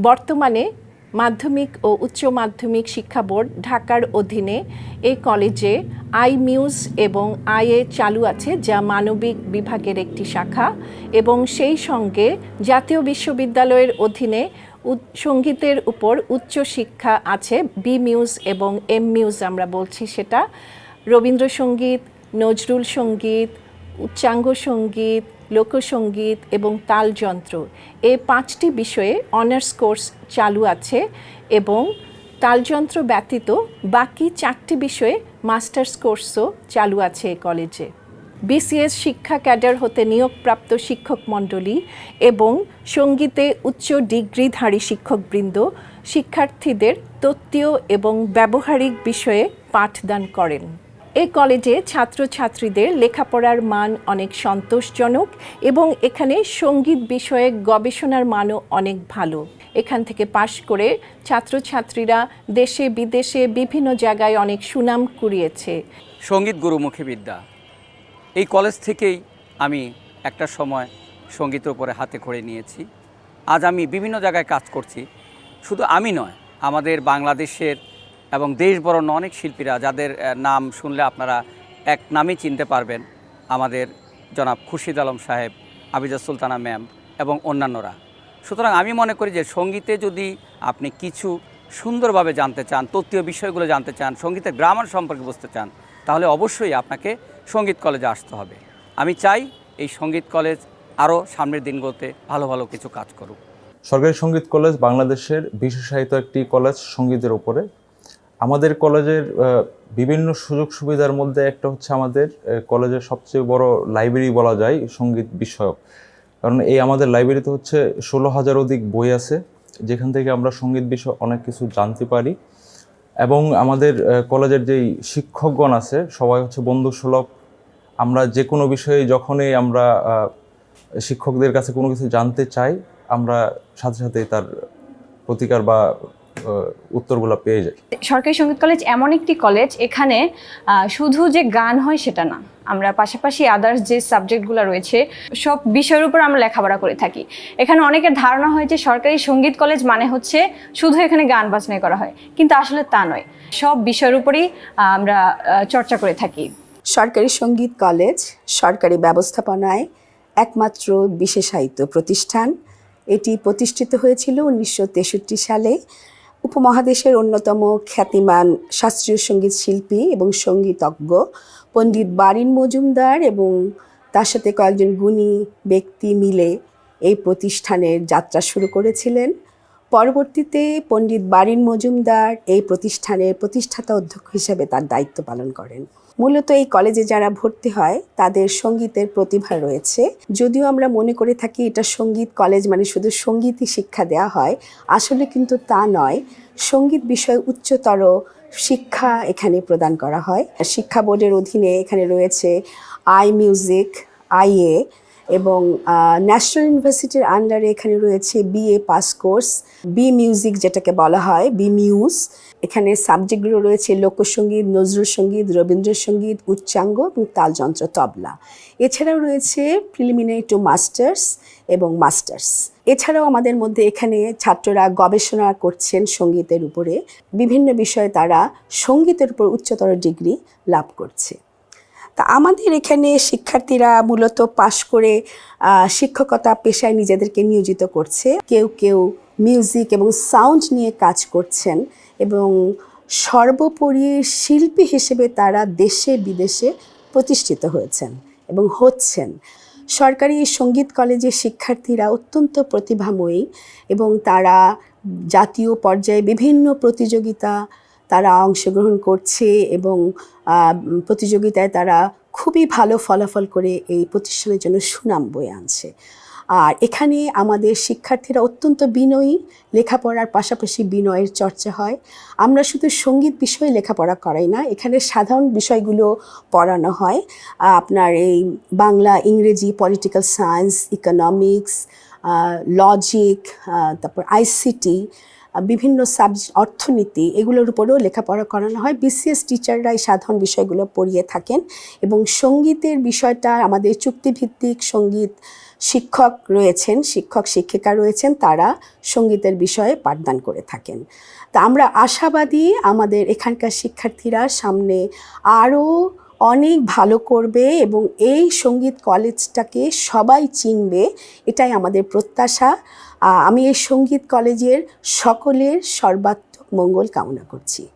বর্তমানে মাধ্যমিক ও উচ্চ মাধ্যমিক শিক্ষা বোর্ড ঢাকার অধীনে এই কলেজে আইমিউজ এবং আইএ চালু আছে, যা মানবিক বিভাগের একটি শাখা, এবং সেই সঙ্গে জাতীয় বিশ্ববিদ্যালয়ের অধীনে সঙ্গীতের উপর উচ্চ শিক্ষা আছে, বি মিউজ এবং এম মিউজ আমরা বলছি সেটা। রবীন্দ্রসঙ্গীত, নজরুল সঙ্গীত, উচ্চাঙ্গ সঙ্গীত, লোকসঙ্গীত এবং তালযন্ত্র, এই 5টি বিষয়ে অনার্স কোর্স চালু আছে এবং তালযন্ত্র ব্যতীত বাকি 4টি বিষয়ে মাস্টার্স কোর্সও চালু আছে এই কলেজে। বিসিএস শিক্ষা ক্যাডার হতে নিয়োগপ্রাপ্ত শিক্ষক মণ্ডলী এবং সঙ্গীতে উচ্চ ডিগ্রিধারী শিক্ষকবৃন্দ শিক্ষার্থীদের তত্ত্বীয় এবং ব্যবহারিক বিষয়ে পাঠদান করেন। এই কলেজে ছাত্রছাত্রীদের লেখাপড়ার মান অনেক সন্তোষজনক এবং এখানে সঙ্গীত বিষয়ে গবেষণার মানও অনেক ভালো। এখান থেকে পাশ করে ছাত্রছাত্রীরা দেশে বিদেশে বিভিন্ন জায়গায় অনেক সুনাম কুড়িয়েছে। সঙ্গীত গুরুমুখী বিদ্যা, এই কলেজ থেকেই আমি একটা সময় সঙ্গীতের উপরে হাতে খড়ি নিয়েছি। আজ আমি বিভিন্ন জায়গায় কাজ করছি। শুধু আমি নয়, আমাদের বাংলাদেশের এবং দেশ বরণ্য অনেক শিল্পীরা, যাদের নাম শুনলে আপনারা এক নামই চিনতে পারবেন, আমাদের জনাব খুরশিদ আলম সাহেব, আবিজা সুলতানা ম্যাম এবং অন্যান্যরা। সুতরাং আমি মনে করি যে সঙ্গীতে যদি আপনি কিছু সুন্দরভাবে জানতে চান, তত্ত্বীয় বিষয়গুলো জানতে চান, সঙ্গীতের গ্রামার সম্পর্কে বুঝতে চান, তাহলে অবশ্যই আপনাকে সঙ্গীত কলেজে আসতে হবে। আমি চাই এই সঙ্গীত কলেজ আরও সামনের দিনগুলোতে ভালো ভালো কিছু কাজ করুক। সরকারি সঙ্গীত কলেজ বাংলাদেশের বিশেষায়িত একটি কলেজ সঙ্গীতের উপরে। আমাদের কলেজের বিভিন্ন সুযোগ সুবিধার মধ্যে একটা হচ্ছে আমাদের কলেজের সবচেয়ে বড় লাইব্রেরি বলা যায় সঙ্গীত বিষয়ক। কারণ এই আমাদের লাইব্রেরিতে হচ্ছে 16,000 অধিক বই আছে, যেখান থেকে আমরা সঙ্গীত বিষয় অনেক কিছু জানতে পারি। এবং আমাদের কলেজের যেই শিক্ষকগণ আছে সবাই হচ্ছে বন্ধুসুলভ। আমরা যে কোনো বিষয়ে যখনই আমরা শিক্ষকদের কাছে কোনো কিছু জানতে চাই, আমরা সাথে সাথেই তার প্রতিকার বা উত্তরগুলো পেয়ে যাই। সরকারি সঙ্গীত কলেজ এমন একটি কলেজ, এখানে শুধু যে গান হয় সেটা না, আমরা পাশাপাশি আদার্স যে সাবজেক্টগুলো রয়েছে সব বিষয়ের উপর আমরা লেখাপড়া করে থাকি। এখানে অনেকের ধারণা হয় যে সরকারি সঙ্গীত কলেজ মানে হচ্ছে শুধু এখানে গান বাজনাই করা হয়, কিন্তু আসলে তা নয়, সব বিষয়ের উপরই আমরা চর্চা করে থাকি। সরকারি সঙ্গীত কলেজ সরকারি ব্যবস্থাপনায় একমাত্র বিশেষায়িত প্রতিষ্ঠান। এটি প্রতিষ্ঠিত হয়েছিল 1963 সালে। উপমহাদেশের অন্যতম খ্যাতিমান শাস্ত্রীয় সঙ্গীত শিল্পী এবং সঙ্গীতজ্ঞ পণ্ডিত বারিন মজুমদার এবং তার সাথে কয়েকজন গুণী ব্যক্তি মিলে এই প্রতিষ্ঠানের যাত্রা শুরু করেছিলেন। পরবর্তীতে পণ্ডিত বারিন মজুমদার এই প্রতিষ্ঠানের প্রতিষ্ঠাতা অধ্যক্ষ হিসেবে তার দায়িত্ব পালন করেন। মূলত এই কলেজে যারা ভর্তি হয় তাদের সঙ্গীতের প্রতিভা রয়েছে। যদিও আমরা মনে করে থাকি এটা সঙ্গীত কলেজ মানে শুধু সঙ্গীতই শিক্ষা দেওয়া হয়, আসলে কিন্তু তা নয়। সঙ্গীত বিষয়ে উচ্চতর শিক্ষা এখানে প্রদান করা হয়। শিক্ষা বোর্ডের অধীনে এখানে রয়েছে আই মিউজিক, আইএ, এবং ন্যাশনাল ইউনিভার্সিটির আন্ডারে এখানে রয়েছে BA pass course, B music যেটাকে বলা হয়, বি মিউজ। এখানে সাবজেক্টগুলো রয়েছে লোকসঙ্গীত, নজরুল সঙ্গীত, রবীন্দ্রসঙ্গীত, উচ্চাঙ্গ এবং তালযন্ত্র, তবলা। এছাড়াও রয়েছে প্রিলিমিনারি টু মাস্টার্স এবং মাস্টার্স। এছাড়াও আমাদের মধ্যে এখানে ছাত্ররা গবেষণা করছেন সঙ্গীতের উপরে। বিভিন্ন বিষয়ে তারা সঙ্গীতের উপর উচ্চতর ডিগ্রি লাভ করছে। তা আমাদের এখানে শিক্ষার্থীরা মূলত পাশ করে শিক্ষকতা পেশায় নিজেদেরকে নিয়োজিত করছে। কেউ কেউ মিউজিক এবং সাউন্ড নিয়ে কাজ করছেন এবং সর্বোপরি শিল্পী হিসেবে তারা দেশে বিদেশে প্রতিষ্ঠিত হয়েছেন এবং হচ্ছেন। সরকারি সঙ্গীত কলেজের শিক্ষার্থীরা অত্যন্ত প্রতিভাময়ী এবং তারা জাতীয় পর্যায়ে বিভিন্ন প্রতিযোগিতা তারা অংশগ্রহণ করছে এবং প্রতিযোগিতায় তারা খুবই ভালো ফলাফল করে এই প্রতিষ্ঠানের জন্য সুনাম বয়ে আনছে। আর এখানে আমাদের শিক্ষার্থীরা অত্যন্ত বিনয়ী, লেখাপড়ার পাশাপাশি বিনয়ের চর্চা হয়। আমরা শুধু সঙ্গীত বিষয়ে লেখাপড়া করাই না, এখানে সাধারণ বিষয়গুলো পড়ানো হয়। আপনার এই বাংলা, ইংরেজি, পলিটিক্যাল সায়েন্স, ইকোনমিক্স, লজিক, তারপর আইসিটি, বিভিন্ন সাবজেক্ট, অর্থনীতি, এগুলোর উপরেও লেখাপড়া করানো হয়। বিসিএস টিচাররা এই সাধারণ বিষয়গুলো পড়িয়ে থাকেন এবং সঙ্গীতের বিষয়টা আমাদের চুক্তিভিত্তিক সঙ্গীত শিক্ষক রয়েছেন, শিক্ষক শিক্ষিকা রয়েছেন, তারা সঙ্গীতের বিষয়ে পাঠদান করে থাকেন। তা আমরা আশাবাদী আমাদের এখানকার শিক্ষার্থীরা সামনে আরও অনেক ভালো করবে এবং এই সঙ্গীত কলেজটাকে সবাই চিনবে, এটাই আমাদের প্রত্যাশা। আমি এই সঙ্গীত কলেজের সকলের সর্বাত্মক মঙ্গল কামনা করছি।